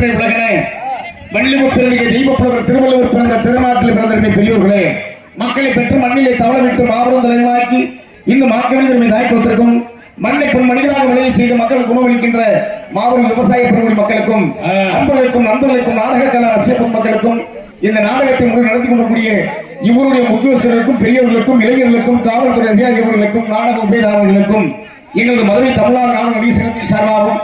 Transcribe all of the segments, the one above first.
பெற்ற உலகனே, வள்ளிமு பிறந்திய தெய்வப்புலவர் திருவள்ளுவர் பிறந்த திருநாட்டில் பிறந்த பெரியோர்களே, மக்களை பெற்று மண்ணிலே தவளவிட்டு மாபெரும் தலைவனாக்கி இந்த மாக்கவிதர் மீது ஆய்வுத்திற்கும் மண்ணை பொன் மணிகளாக விளைய செய்து மக்களுக்கு உணவளிக்கின்ற மாபெரும் விவசாய பெருமொழி மக்களுக்கும் அன்பர்களுக்கும் நண்பர்களுக்கும் நாடக கலா ரசிக மக்களுக்கும் இந்த நாடகத்தை முறை நடத்தி கொண்டிருக்கூடிய இவருடைய முக்கியஸ்தர்களுக்கும் பெரியவர்களுக்கும் இளைஞர்களுக்கும் காவல்துறை அதிகாரிகளுக்கும் நாடக உபயதாரர்களுக்கும் எங்களது மதுரை தமிழ்நாடு நாடக நடிகர் சங்கத்தின் சார்பாகவும்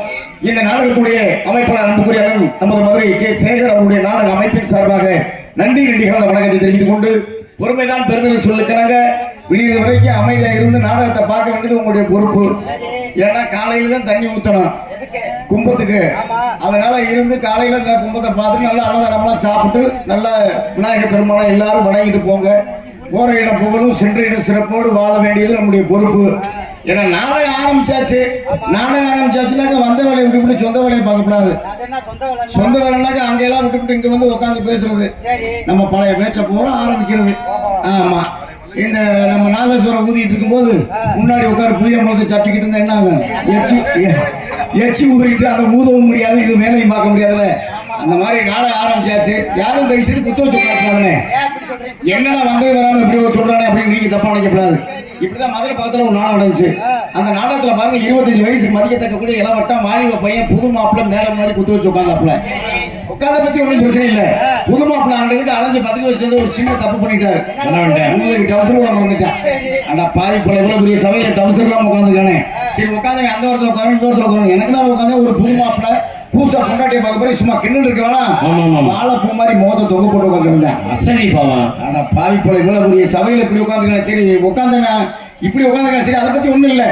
இந்த நாடகத்துடைய அமைப்பாளர் அன்புக்குரிய நமது மதுரை கே சேகர் அவருடைய நாடக அமைப்பின் சார்பாக நன்றி நன்றிகள் வணக்கத்தை தெரிவித்துக் கொண்டு, பொறுமைதான் பெருமை சொல்லுக்கிறாங்க. விடியது வரைக்கும் அமைதியா இருந்து நாடகத்தை பார்க்க வேண்டியது உங்களுடைய பொறுப்பு. ஏன்னா காலையில தான் தண்ணி ஊத்தணும் கும்பத்துக்கு, அதனால இருந்து காலையில கும்பத்தை பார்த்துட்டு நல்லா அன்னதானம்லாம் சாப்பிட்டு நல்லா விநாயகர் பெருமாளை எல்லாரும் வணங்கிட்டு போங்க. போற இடம் புகழும் சென்ற இடம் சிறப்போடு வாழ வேண்டியது நம்முடைய பொறுப்பு. ஏன்னா நாடகம் ஆரம்பிச்சாச்சுனாக்கா வந்த வேலையை விட்டு சொந்த வேலையை பார்க்கக்கூடாது. சொந்த வேலைனாக்கா அங்கெல்லாம் விட்டுவிட்டு இங்க வந்து உட்காந்து பேசுறது, நம்ம பழைய பேச்ச பூரா ஆரம்பிக்கிறது. ஆமா, இந்த நம்ம நாதஸ்வரம் ஊதிட்டு இருக்கும்போது முன்னாடி உட்கார புளிய முழுக்க சப்பிக்கிட்டு இருந்தா என்ன ஆகும்? எச்சி ஊறிட்டு அதை ஊதவும் முடியாது, இது வேலையும் பார்க்க முடியாதுல்ல. அந்த மாதிரி நாடகம் ஆரம்பிச்சாச்சு. யாரும் தயவு செய்து குத்த வச்சு உட்காந்துனே என்னடா வந்தே வராம எப்படி சொல்றானே அப்படின்னு நீங்க தப்பா நினைக்கப்படாது. இப்படிதான் மதுரை பக்கத்துல ஒரு நாடகம் நடந்துச்சு. அந்த நாடகத்துல பாருங்க 25 வயசுக்கு மதிக்கத்தக்கக்கூடிய இளவட்டம் வாலிப பையன் புது மாப்பிள்ள மேல முன்னாடி குத்து வச்சு உட்காந்தாப்புல. உட்காந்த பத்தி ஒன்றும் பிரச்சனை இல்லை. புது மாப்பிள்ள ஆண்டுகிட்டு அலைஞ்சு 10 வருஷம் ஒரு சின்ன தப்பு பண்ணிட்டாரு. உங்களுக்கு டவுசர் வந்துட்டான். ஆனா பாதி போல எவ்வளவு பெரிய சபையில டவுசர் எல்லாம் உட்காந்துருக்கானே. சரி உட்காந்து அந்த ஒருத்தர் உட்காந்து இந்த ஒருத்தர் உட்காந்து எனக்கு நான் உட்காந்து ஒரு புது மாப்பிள்ள பூசா பொண்டாட்டியை பார்க்க போய் சும்மா கிண்ணு இருக்க வேணாம் வாழைப்பூ மாதிரி மோத தொங்க போட்டு உட்காந்துருந்தேன். ஆனா பாவி போல இவ்வளவு பெரிய சபையில இப்படி உட்காந்துருக்கேன். சரி உட்காந்தவன் இப்படி உட்காந்துருக்கேன். சரி அதை பத்தி ஒண்ணும் இல்லை.